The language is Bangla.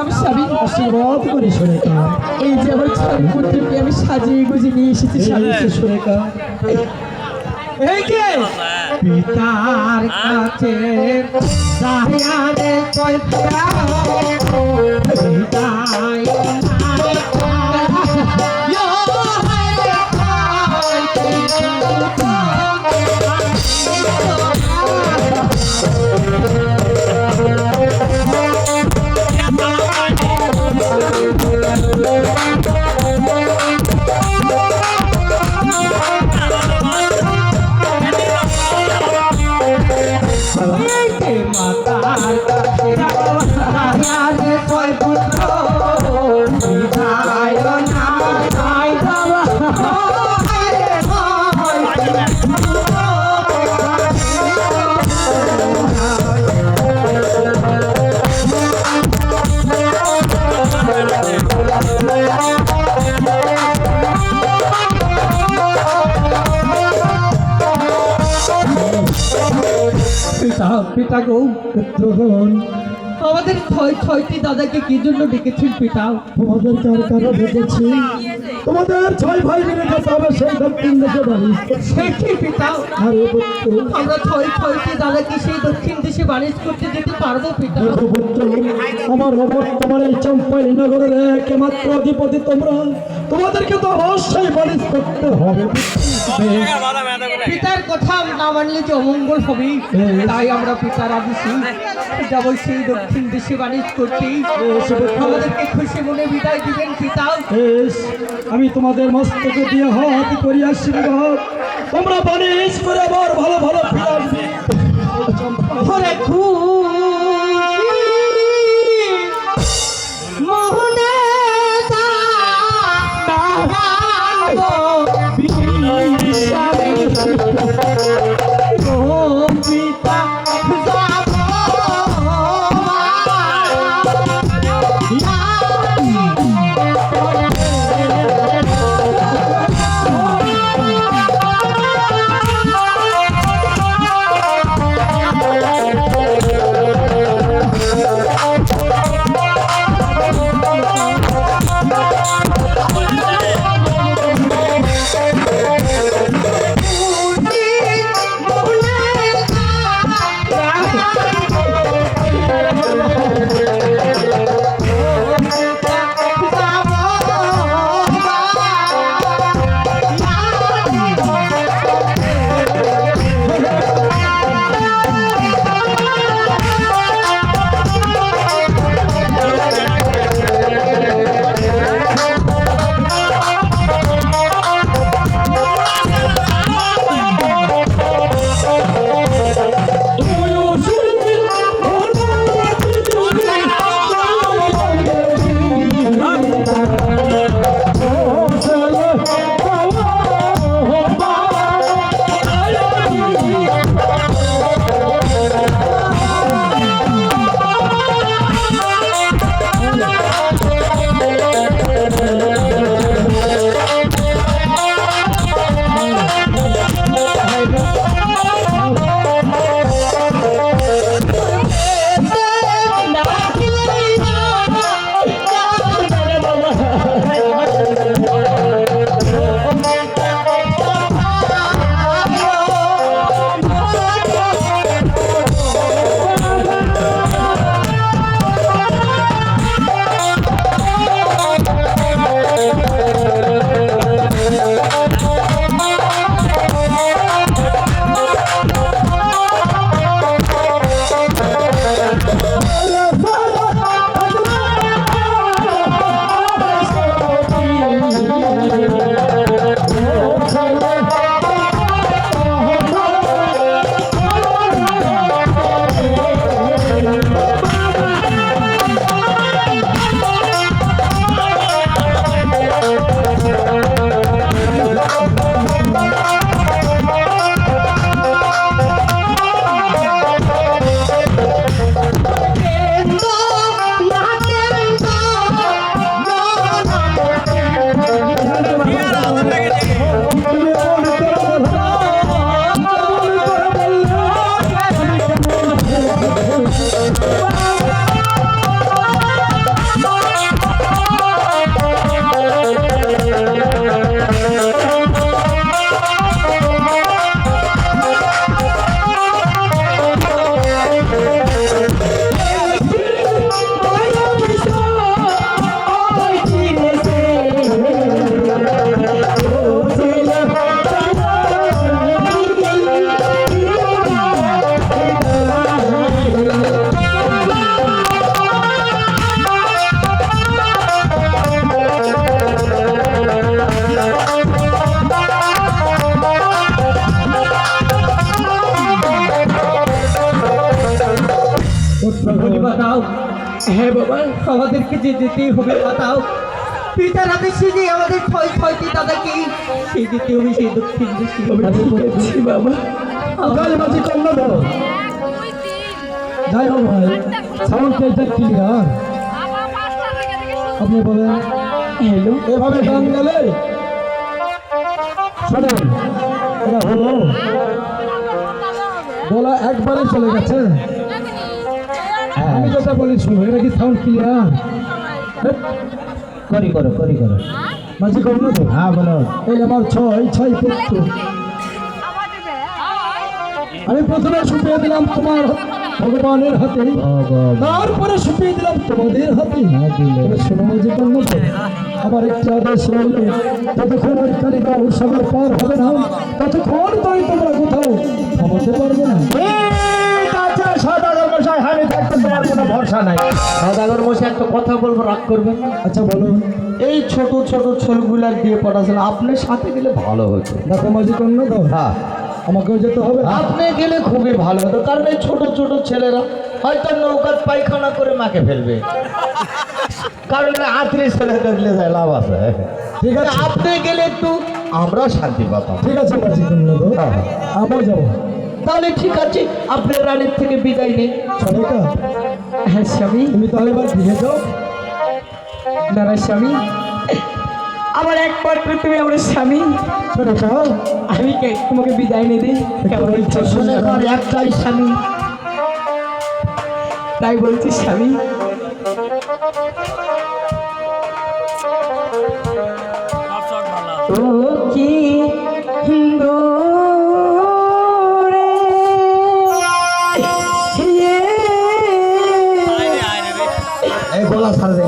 প্রণাম স্বামী। আশীর্বাদ করি সুরেখা। এই যে আমার ছয় পুত্রকে আমি সাজিয়ে গুজিয়ে নিয়ে এসেছি স্বামী। সুরেখা এই যে পিতার কাছে সাহিয়ারে কয় পিতাই মাতার কাছে সাহিয়ারে কয় পুত্র পিতাই না তাই বাবা পিতা পিতা গো পুত্রগণ আমাদের ছয়টি দাদাকে কি জন্য ডেকেছেন পিতা? তোমাদের কার কারো ডেকেছি তোমাদের 6 ভাই মিলে যেতে হবে সেই দক্ষিণ দেশে বাড়ি। সে কি পিতা? আরে পুত্র আমরা ছয়টি দাদাকে সেই দক্ষিণ দেশে বাণিজ্য করতে যেতে পারবো পিতা? দেখো পুত্র আমার তোমার এই চম্পাই নগরের একমাত্র অধিপতি তোমরা, তোমাদেরকে তো অবশ্যই বাণিজ্য করতে হবে। পিতার কথা না মানলে যে অমঙ্গল হবে, তাই আমরা পিতার আদেশে যাব সেই দক্ষিণ দেশে বাণিজ্য করতে। আমাদেরকে খুশি মনে বিদায় দিবেন পিতা। বেশ, আমি তোমাদের মস্তকে দিয়ে হাত করি আশীর্বাদ, তোমরা বাণিজ্য করে আবার ভালো ভালো ফিরে আসবে। হরে মোহনে পিতা হ্যাঁ বাবা, আমাদেরকে যে যেতেই হবে দাদাও, পিতার আদেশে যে আমাদের ছয়টি দাদাকে সেই যেতে হবে সেই দক্ষিণ দেশে। আমি বলেছি বাবা, তাই মাঝি কন্যা ধরো। যাই হোক ভাই, সাউন্ডটা এটা ক্লিয়ার। আপনি বলেন হ্যালো, এভাবে গান গেলে শোনেন, এটা হলো গলা একবারে চলে গেছে। আমি যেটা বলি শুনো, এটা কি সাউন্ড ক্লিয়ার? করি করো মাঝি কন্যা তো, হ্যাঁ বলো। এই আমার ছয় পুত্র। আমি প্রথমে সুপিয়ে দিলাম তোমার ভগবানের হাতে, তারপরে সুপিয়ে দিলাম তোমাদের হাতে। তবে শোনো মাঝি কন্যা তো, আবার একটি আদেশ রইলে ততক্ষণ ওই কালিকা সাগর পার হবে না, ততক্ষণ তাই তোমরা কোথাও থামাতে পারবে না। সদাগর মশাই, আমি থাকতে তোমার কোনো ভরসা নাই। সদাগর মশাই একটা কথা বলবো, রাগ করবেন না? আচ্ছা বলো। এই ছোট ছোট ছেলেগুলার দিয়ে পড়াশোনা আপনার সাথে গেলে ভালো হতো। দেখো মাঝি কন্যা তো, হ্যাঁ, আমাকেও যেতে হবে। আপনি গেলে খুবই ভালো হতো, কারণ এই ছোট ছোট ছেলেরা হয়তো নৌকার পায়খানা করে মাকে ফেলবে, কারণ আত্মীয় ছেলে দেখলে যায় লাভ আছে। ঠিক আছে, আপনি গেলে একটু আমরা শান্তি পাতাম। ঠিক আছে মাঝি কন্যা তো, আবার যাবো। তাহলে ঠিক আছে, আপনি রানীর থেকে বিদায় নিন। সনিকা, হ্যাঁ স্বামী, তুমি তাহলে এবার ফিরে যাও। দাদা স্বামী, আমার একমাত্র তুমি আমার স্বামী, সনিকা, আমি তোমাকে বিদায় নিয়ে দিই। কেমন ইচ্ছা শুনে আমার একটাই স্বামী, তাই বলছি স্বামী। ও কি দূরে এই গলা ছাড়বে।